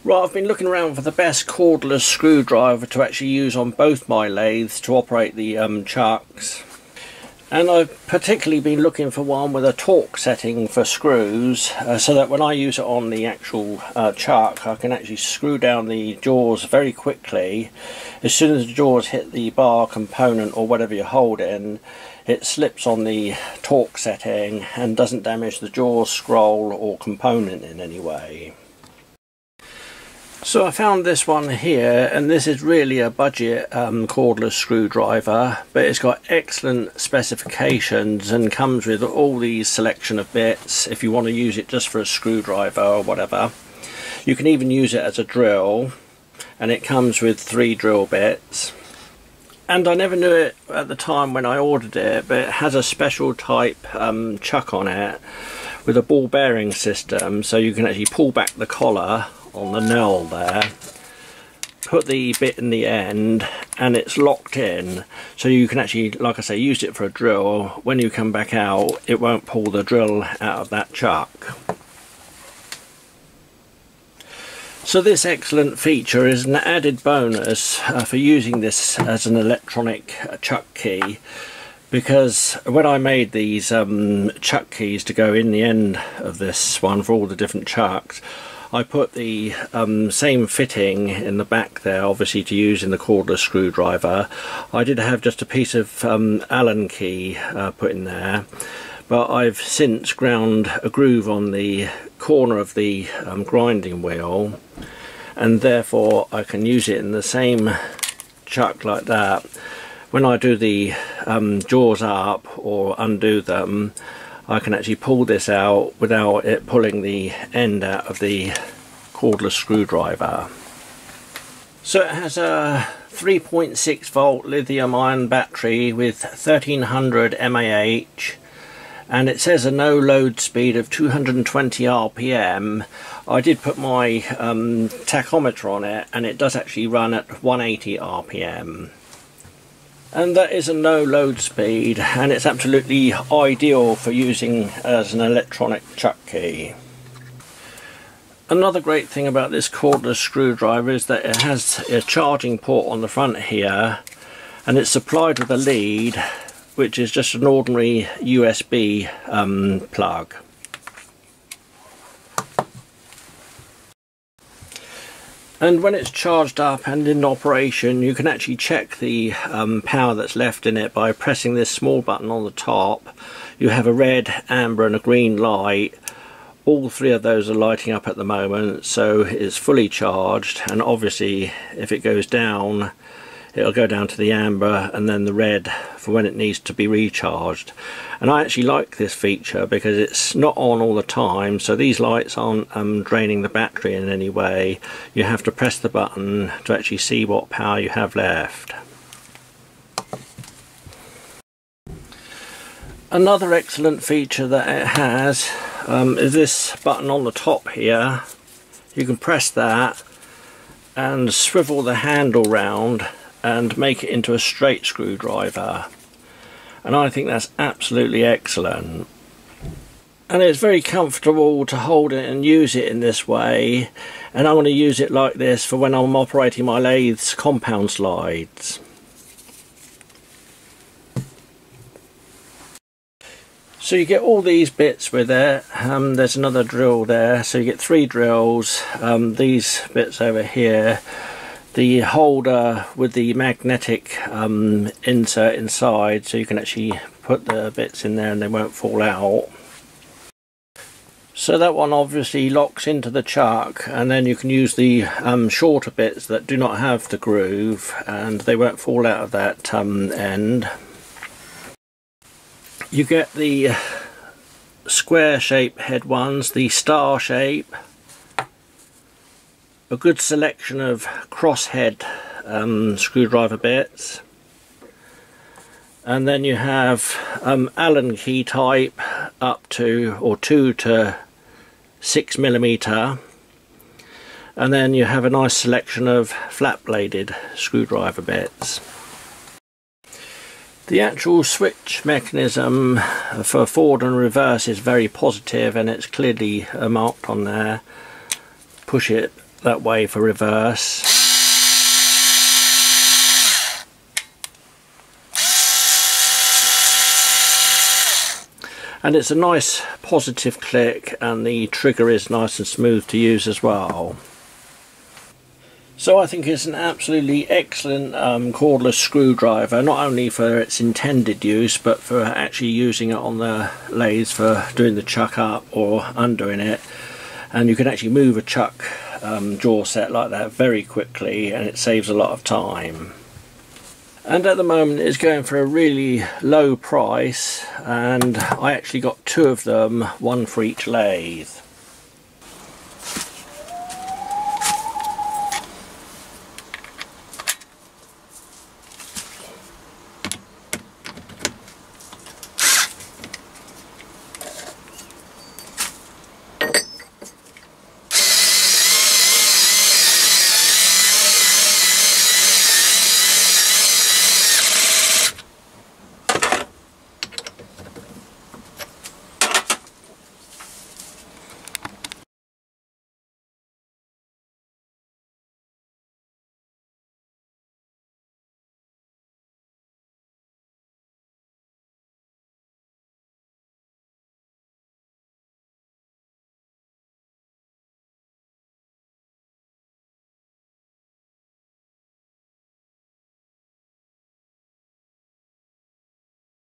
Right, I've been looking around for the best cordless screwdriver to actually use on both my lathes to operate the chucks. And I've particularly been looking for one with a torque setting for screws, so that when I use it on the actual chuck, I can actually screw down the jaws very quickly. As soon as the jaws hit the bar component or whatever you hold in, it slips on the torque setting and doesn't damage the jaws, scroll or component in any way. So I found this one here, and this is really a budget cordless screwdriver, but it's got excellent specifications and comes with all these selection of bits if you want to use it just for a screwdriver or whatever. You can even use it as a drill, and it comes with 3 drill bits. And I never knew it at the time when I ordered it, but it has a special type chuck on it with a ball bearing system, so you can actually pull back the collar on the nail there, put the bit in the end, and it's locked in, so you can actually, like I say, use it for a drill. When you come back out, it won't pull the drill out of that chuck. So this excellent feature is an added bonus for using this as an electronic chuck key, because when I made these chuck keys to go in the end of this one for all the different chucks, I put the same fitting in the back there, obviously to use in the cordless screwdriver. I did have just a piece of Allen key put in there, but I've since ground a groove on the corner of the grinding wheel, and therefore I can use it in the same chuck like that. When I do the jaws up or undo them, I can actually pull this out without it pulling the end out of the cordless screwdriver. So it has a 3.6 volt lithium ion battery with 1300 mAh, and it says a no load speed of 220 RPM. I did put my tachometer on it, and it does actually run at 180 RPM. And that is a no load speed, and it's absolutely ideal for using as an electronic chuck key. Another great thing about this cordless screwdriver is that it has a charging port on the front here, and it's supplied with a lead, which is just an ordinary USB plug. And when it's charged up and in operation, you can actually check the power that's left in it by pressing this small button on the top. You have a red, amber and a green light. All 3 of those are lighting up at the moment, so it's fully charged, and obviously if it goes down, it'll go down to the amber and then the red for when it needs to be recharged. And I actually like this feature because it's not on all the time, so these lights aren't draining the battery in any way. You have to press the button to actually see what power you have left. Another excellent feature that it has is this button on the top here. You can press that and swivel the handle round and make it into a straight screwdriver, and I think that's absolutely excellent. And it's very comfortable to hold it and use it in this way, and I'm going to use it like this for when I'm operating my lathes compound slides. So you get all these bits with it. There's another drill there, so you get 3 drills. These bits over here, the holder with the magnetic insert inside, so you can actually put the bits in there and they won't fall out. So that one obviously locks into the chuck, and then you can use the shorter bits that do not have the groove, and they won't fall out of that end. You get the square shape head ones, the star shape, a good selection of crosshead screwdriver bits, and then you have Allen key type up to, or 2 to 6mm, and then you have a nice selection of flat bladed screwdriver bits. The actual switch mechanism for forward and reverse is very positive, and it's clearly marked on there. Push it that way for reverse. And it's a nice positive click, and the trigger is nice and smooth to use as well. So I think it's an absolutely excellent cordless screwdriver, not only for its intended use but for actually using it on the lathe for doing the chuck up or undoing it. And you can actually move a chuck jaw set like that very quickly, and it saves a lot of time. And at the moment it's going for a really low price, and I actually got 2 of them, 1 for each lathe.